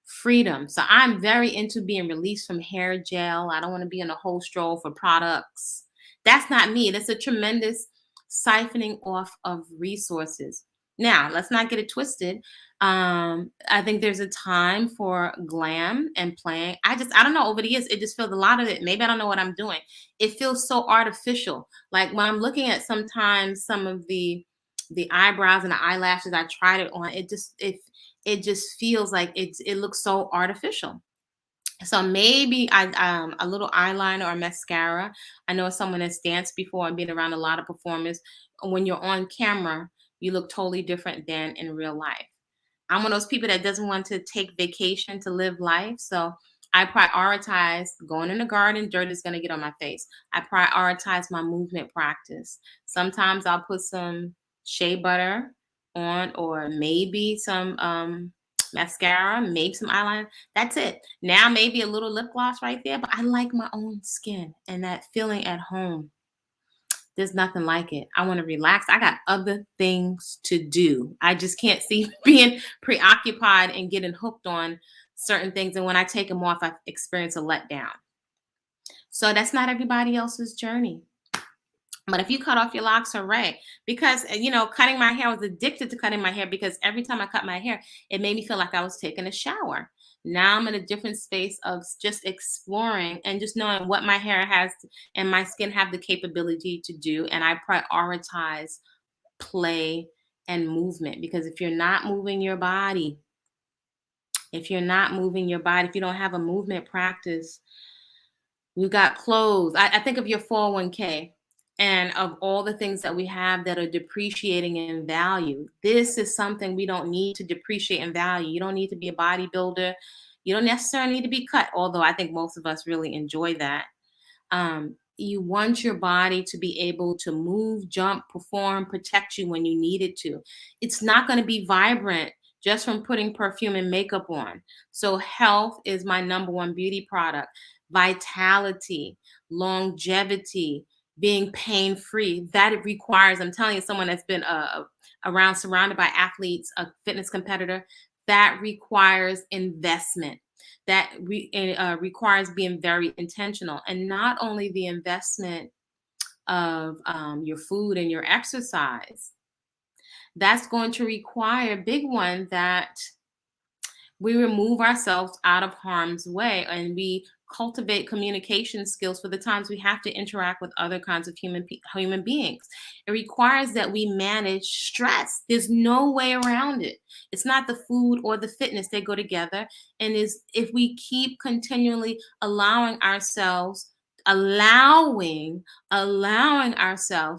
Freedom. So I'm very into being released from hair gel. I don't want to be in a whole stroll for products. That's not me. That's a tremendous siphoning off of resources. Now, let's not get it twisted. I think there's a time for glam and playing. I don't know, over the years, it just feels a lot of it. Maybe I don't know what I'm doing. It feels so artificial. Like when I'm looking at sometimes some of the eyebrows and the eyelashes, I tried it on. It just feels like it looks so artificial. So maybe a little eyeliner or mascara. I know as someone that's danced before and been around a lot of performers, when you're on camera, you look totally different than in real life. I'm one of those people that doesn't want to take vacation to live life. So I prioritize going in the garden, dirt is going to get on my face. I prioritize my movement practice. Sometimes I'll put some shea butter on, or maybe some mascara, maybe some eyeliner. That's it. Now maybe a little lip gloss right there, but I like my own skin and that feeling at home. There's nothing like it. I want to relax. I got other things to do. I just can't see being preoccupied and getting hooked on certain things. And when I take them off, I experience a letdown. So that's not everybody else's journey. But if you cut off your locks, hooray. Because, cutting my hair, I was addicted to cutting my hair because every time I cut my hair, it made me feel like I was taking a shower. Now I'm in a different space of just exploring and just knowing what my hair has and my skin have the capability to do. And I prioritize play and movement, because if you're not moving your body, if you don't have a movement practice, you got clothes. I think of your 401k and of all the things that we have that are depreciating in value. This is something we don't need to depreciate in value. You don't need to be a bodybuilder. You don't necessarily need to be cut, although I think most of us really enjoy that. You want your body to be able to move, jump, perform, protect you when you need it to. It's not going to be vibrant just from putting perfume and makeup on. So health is my number one beauty product. Vitality, longevity, being pain free. That it requires, I'm telling you, someone that's been around, surrounded by athletes, a fitness competitor, that requires investment. That requires being very intentional, and not only the investment of your food and your exercise. That's going to require, big one, that we remove ourselves out of harm's way and we cultivate communication skills for the times we have to interact with other kinds of human beings. It requires that we manage stress. There's no way around it. It's not the food or the fitness, they go together. And is if we keep continually allowing ourselves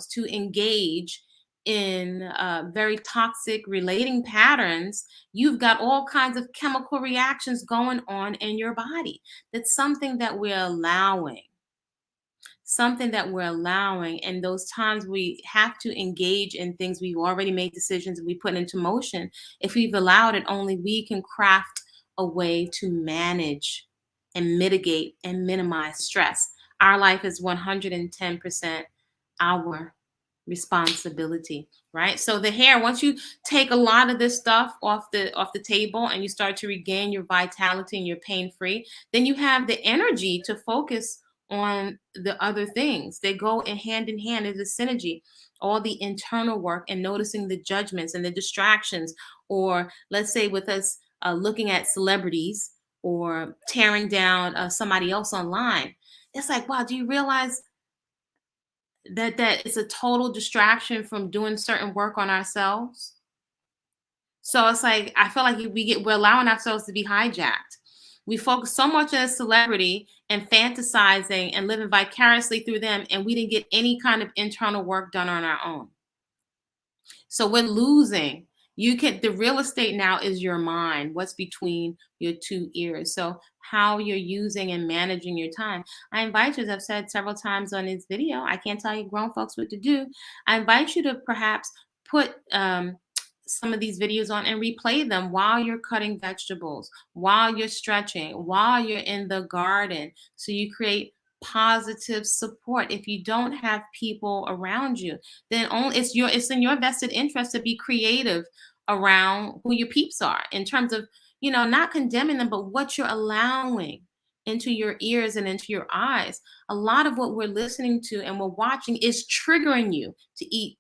to engage in very toxic relating patterns, you've got all kinds of chemical reactions going on in your body. That's something that we're allowing. And those times we have to engage in things we've already made decisions and we put into motion. If we've allowed it, only we can craft a way to manage and mitigate and minimize stress. Our life is 110% our responsibility, right? So the hair, once you take a lot of this stuff off the table and you start to regain your vitality and you're pain free, then you have the energy to focus on the other things. They go in hand as a synergy. All the internal work and noticing the judgments and the distractions, or let's say with us looking at celebrities or tearing down somebody else online. It's like, wow, do you realize that it's a total distraction from doing certain work on ourselves? So it's like I feel like we're allowing ourselves to be hijacked. We focus so much on a celebrity and fantasizing and living vicariously through them, and we didn't get any kind of internal work done on our own. So we're losing. The real estate now is your mind, what's between your two ears. So how you're using and managing your time. I invite you, as I've said several times on this video, I can't tell you grown folks what to do. I invite you to perhaps put some of these videos on and replay them while you're cutting vegetables, while you're stretching, while you're in the garden. So you create positive support. If you don't have people around you, then it's in your vested interest to be creative around who your peeps are, in terms of, not condemning them, but what you're allowing into your ears and into your eyes. A lot of what we're listening to and we're watching is triggering you to eat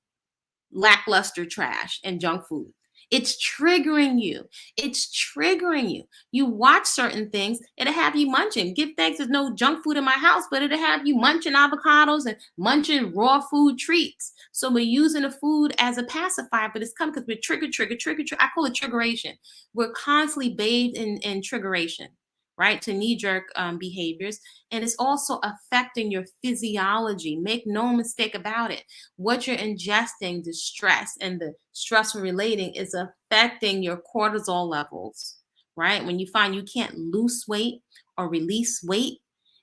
lackluster trash and junk food. It's triggering you. It's triggering you. You watch certain things, it'll have you munching. Give thanks there's no junk food in my house, but it'll have you munching avocados and munching raw food treats. So we're using the food as a pacifier, but it's coming because we're trigger. I call it triggeration. We're constantly bathed in triggeration, right? To knee-jerk behaviors. And it's also affecting your physiology. Make no mistake about it. What you're ingesting, the stress and the stressful relating, is affecting your cortisol levels, right? When you find you can't lose weight or release weight,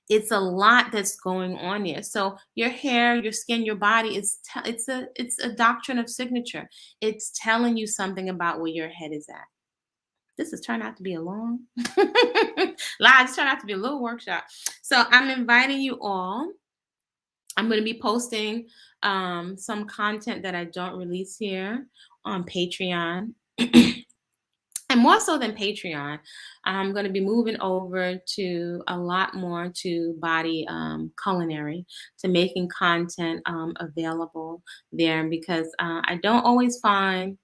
it's a lot that's going on here. So your hair, your skin, your body it's a doctrine of signature. It's telling you something about where your head is at. This has turned out to be a long live. It's turned out to be a little workshop. So I'm inviting you all. I'm going to be posting some content that I don't release here on Patreon. And more so than Patreon, I'm going to be moving over to a lot more to Body-Culinary, to making content available there, because I don't always find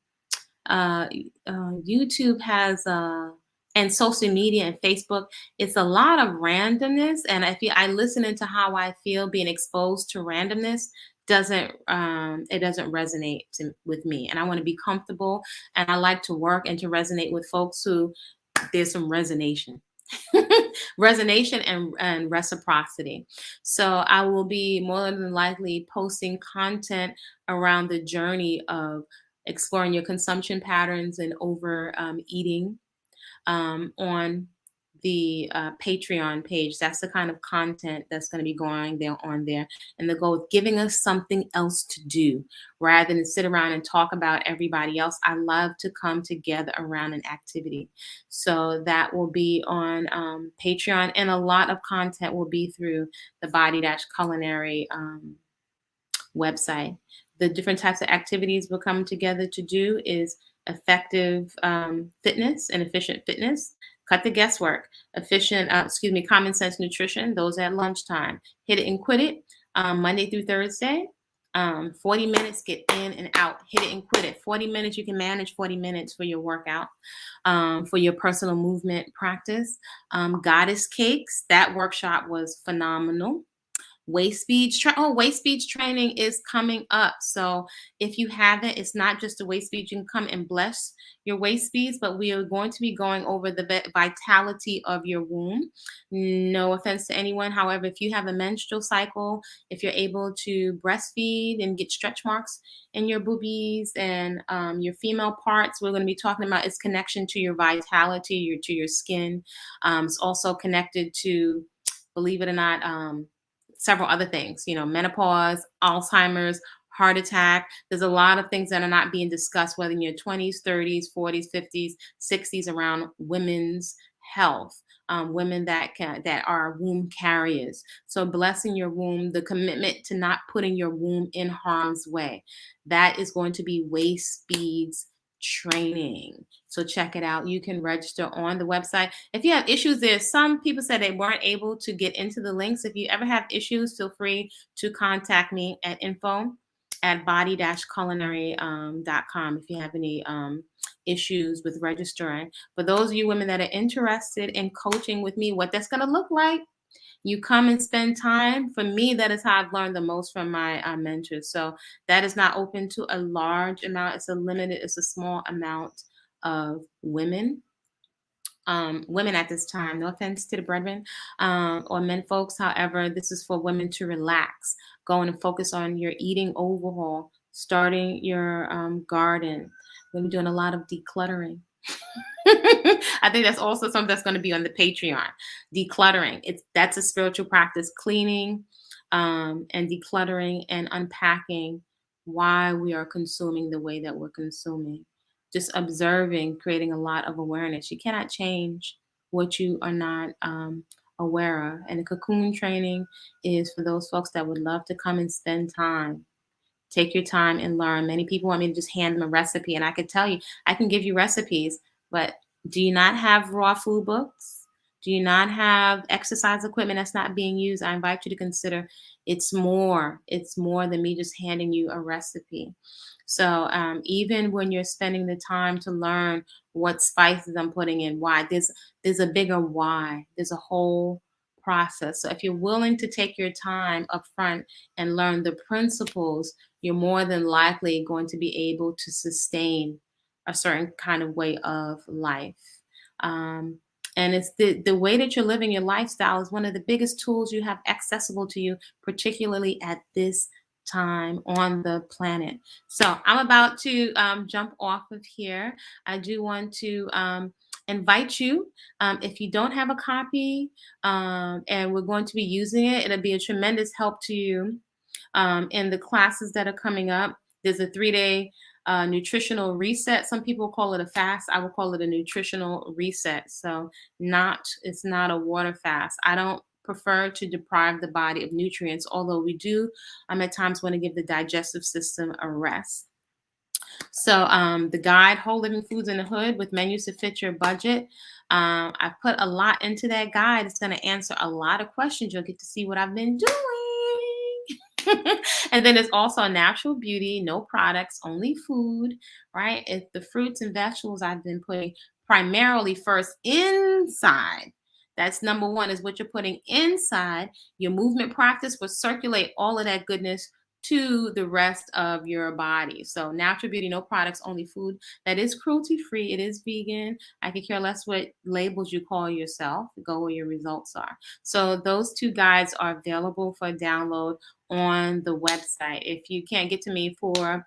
YouTube has and social media and Facebook, it's a lot of randomness. And I listen into how I feel being exposed to randomness doesn't resonate with me. And I want to be comfortable, and I like to work and to resonate with folks who there's some resonation. Resonation and reciprocity. So I will be more than likely posting content around the journey of exploring your consumption patterns and over eating on the Patreon page. That's the kind of content that's going to be going there on there. And the goal of giving us something else to do rather than sit around and talk about everybody else. I love to come together around an activity. So that will be on Patreon, and a lot of content will be through the Body-Culinary website. The different types of activities we're coming together to do is effective fitness and efficient fitness. Cut the guesswork. Common sense nutrition, those at lunchtime. Hit it and quit it. Monday through Thursday. 40 minutes, get in and out. Hit it and quit it. 40 minutes, you can manage 40 minutes for your workout, for your personal movement practice. Goddess Cakes, that workshop was phenomenal. Waist speeds training is coming up. So if you haven't, it's not just a waist speed. You can come and bless your waist speeds, but we are going to be going over the vitality of your womb. No offense to anyone. However, if you have a menstrual cycle, if you're able to breastfeed and get stretch marks in your boobies and your female parts, we're going to be talking about its connection to your vitality, to your skin. It's also connected to, believe it or not, several other things, menopause, Alzheimer's, heart attack. There's a lot of things that are not being discussed, whether in your 20s, 30s, 40s, 50s, 60s, around women's health. Women that are womb carriers. So blessing your womb, the commitment to not putting your womb in harm's way. That is going to be waist speeds training. So check it out. You can register on the website. If you have issues, there's some people said they weren't able to get into the links. If you ever have issues, feel free to contact me at info@body-culinary.com if you have any issues with registering. For those of you women that are interested in coaching with me, what that's going to look like, you come and spend time. For me, that is how I've learned the most from my mentors. So that is not open to a large amount. It's a small amount of women. Women at this time, no offense to the brethren or men folks. However, this is for women to relax, go in and focus on your eating overhaul, starting your garden. We're gonna be doing a lot of decluttering. I think that's also something that's going to be on the Patreon. Decluttering. That's a spiritual practice, cleaning and decluttering and unpacking why we are consuming the way that we're consuming. Just observing, creating a lot of awareness. You cannot change what you are not aware of. And the cocoon training is for those folks that would love to come and spend time. Take your time and learn. Many people want me to just hand them a recipe, and I could tell you, I can give you recipes, but do you not have raw food books? Do you not have exercise equipment that's not being used? I invite you to consider it's more. It's more than me just handing you a recipe. So even when you're spending the time to learn what spices I'm putting in, why, there's a bigger why. There's a whole process. So if you're willing to take your time up front and learn the principles, you're more than likely going to be able to sustain a certain kind of way of life. Um, and it's the way that you're living your lifestyle is one of the biggest tools you have accessible to you, particularly at this time on the planet. So I'm about to jump off of here. I do want to invite you, if you don't have a copy, and we're going to be using it, it'll be a tremendous help to you in the classes that are coming up. There's a 3-day nutritional reset. Some people call it a fast. I would call it a nutritional reset. So it's not a water fast. I don't prefer to deprive the body of nutrients, although we do at times want to give the digestive system a rest. So the guide, Whole Living Foods in the Hood with menus to fit your budget. I put a lot into that guide. It's going to answer a lot of questions. You'll get to see what I've been doing. And then there's also natural beauty, no products, only food, right? It's the fruits and vegetables I've been putting primarily first inside. That's number one, is what you're putting inside. Your movement practice will circulate all of that goodness to the rest of your body. So natural beauty, no products, only food. That is cruelty free. It is vegan. I could care less what labels you call yourself. Go where your results are. So those 2 guides are available for download on the website. If you can't get to me for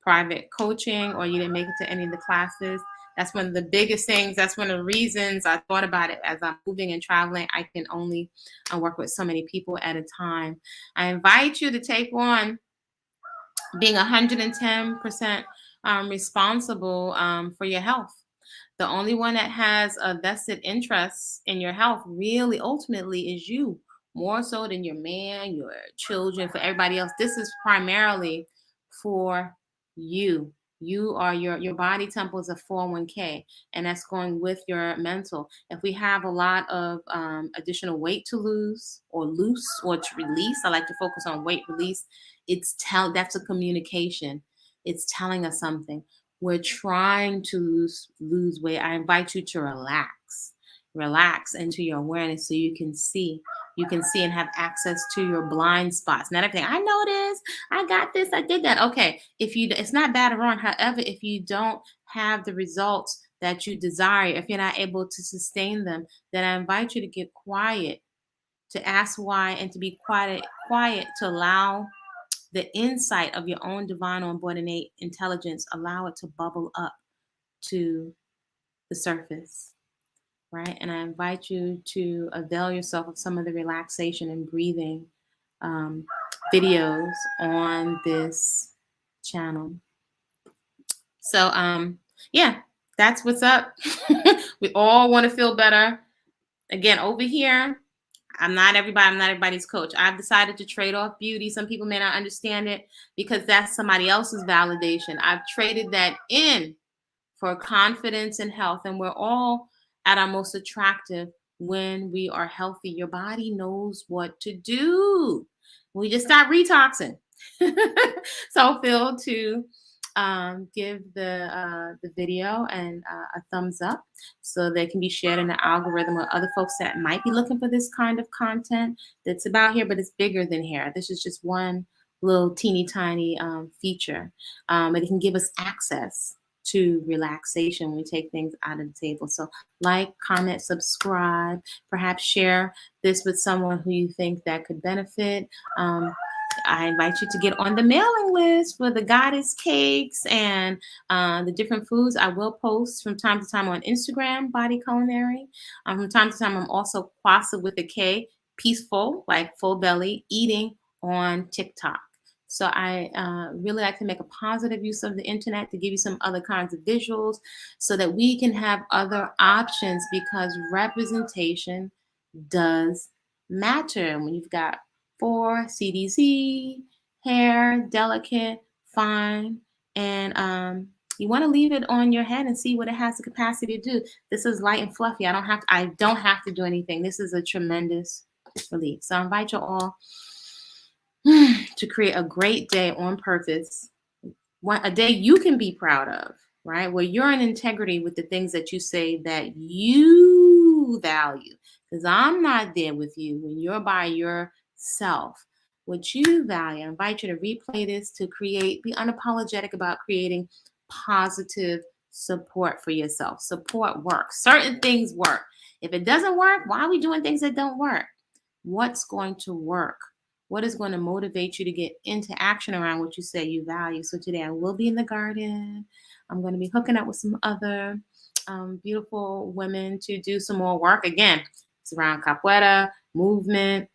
private coaching or you didn't make it to any of the classes, that's one of the biggest things. That's one of the reasons I thought about it. As I'm moving and traveling, I can only work with so many people at a time. I invite you to take on being 110% responsible for your health. The only one that has a vested interest in your health really ultimately is you, more so than your man, your children, for everybody else. This is primarily for you. You are your body temple is a 401k, and that's going with your mental. If we have a lot of additional weight to lose or loose or to release, I like to focus on weight release. That's a communication. It's telling us something. We're trying to lose weight. I invite you to relax into your awareness so you can see. You can see and have access to your blind spots. Not everything. I know this. I got this. I did that. Okay. It's not bad or wrong. However, if you don't have the results that you desire, if you're not able to sustain them, then I invite you to get quiet, to ask why, and to be quiet to allow the insight of your own divine on-board innate intelligence, allow it to bubble up to the surface, right? And I invite you to avail yourself of some of the relaxation and breathing um, videos on this channel. So, yeah, that's what's up. We all want to feel better. Again, over here, I'm not everybody's coach. I've decided to trade off beauty. Some people may not understand it because that's somebody else's validation. I've traded that in for confidence and health. And we're all at our most attractive when we are healthy. Your body knows what to do. We just stop retoxing. So feel to give the video and a thumbs up so they can be shared in the algorithm with other folks that might be looking for this kind of content that's about hair, but it's bigger than hair. This is just one little teeny tiny feature. It can give us access to relaxation when we take things out of the table. So like, comment, subscribe, perhaps share this with someone who you think that could benefit. I invite you to get on the mailing list for the goddess cakes and the different foods I will post from time to time on Instagram, Body-Culinary. From time to time, I'm also Kwasa with a K, peaceful, like full belly, eating on TikTok. So I really like to make a positive use of the internet to give you some other kinds of visuals so that we can have other options, because representation does matter. When you've got 4 CDZ, hair, delicate, fine, and you want to leave it on your head and see what it has the capacity to do. This is light and fluffy. I don't have to do anything. This is a tremendous relief. So I invite you all to create a great day on purpose, a day you can be proud of, right? Where you're in integrity with the things that you say that you value. Because I'm not there with you when you're by yourself. What you value, I invite you to replay this to be unapologetic about creating positive support for yourself. Support works. Certain things work. If it doesn't work, why are we doing things that don't work? What's going to work? What is going to motivate you to get into action around what you say you value? So today I will be in the garden. I'm going to be hooking up with some other beautiful women to do some more work. Again, it's around capoeira, movement,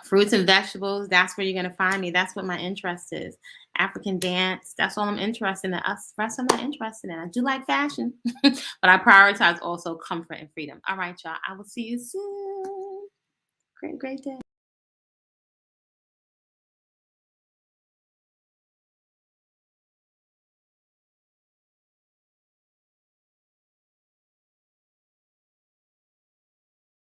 fruits and vegetables. That's where you're going to find me. That's what my interest is. African dance. That's all I'm interested in. Us, rest I'm not interested in. I do like fashion, but I prioritize also comfort and freedom. All right, y'all. I will see you soon. Great day.